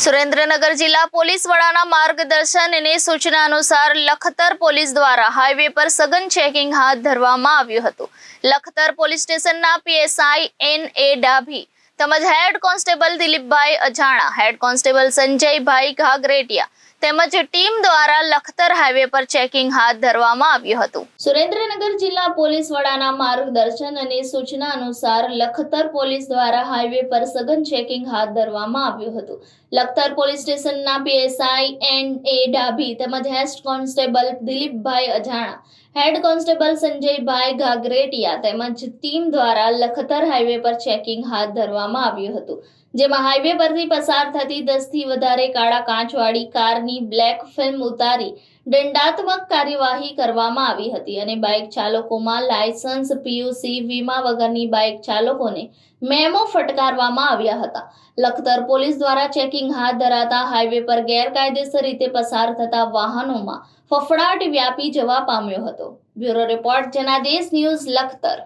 સુરેન્દ્રનગર જિલ્લા પોલીસ વડાના માર્ગદર્શન અને સૂચના અનુસાર લખતર પોલીસ દ્વારા હાઈવે પર સઘન ચેકિંગ હાથ ધરવામાં આવ્યું હતું। લખતર પોલીસ સ્ટેશનના પીએસઆઈ એન.એ. ડાભી તેમજ હેડ કોન્સ્ટેબલ દિલીપભાઈ અજાણા, હેડ કોન્સ્ટેબલ સંજયભાઈ ઘાગરેટિયા તેમજ ટીમ દ્વારા લખતર હાઈવે પર ચેકિંગ હાથ ધરવામાં આવ્યું હતું। સુરેન્દ્રનગર જિલ્લા પોલીસ વડાના માર્ગદર્શન અને સૂચના અનુસાર લખતર પોલીસ દ્વારા હાઈવે પર સઘન ચેકિંગ હાથ ધરવામાં આવ્યું હતું। લખતર પોલીસ સ્ટેશનના પીએસઆઈ એન.એ. ડાભી તેમજ હેડ કોન્સ્ટેબલ દિલીપભાઈ અજાણા, હેડ કોન્સ્ટેબલ સંજયભાઈ ઘાગરેટિયા તેમજ ટીમ દ્વારા લખતર હાઈવે પર ચેકિંગ હાથ ધરવામાં આવ્યું હતું, જેમાં હાઈવે પરથી પસાર થતી 10 થી વધારે કાળા કાચવાળી કારની બ્લેક ફિલ્મ ઉતારી દંડાત્મક કાર્યવાહી કરવામાં આવી હતી અને બાઇક ચાલકોમાં લાયસન્સ, પીયુસી, વીમા વગરની બાઇક ચાલકોને મેમો ફટકારવામાં આવ્યા હતા। લખતર પોલીસ દ્વારા ચેકિંગ હાથ ધરાતા હાઈવે પર ગેરકાયદેસર રીતે પસાર થતા વાહનોમાં ફફડાટ વ્યાપી જવા પામ્યો હતો। Bureau report Janadesh news, Lakhtar.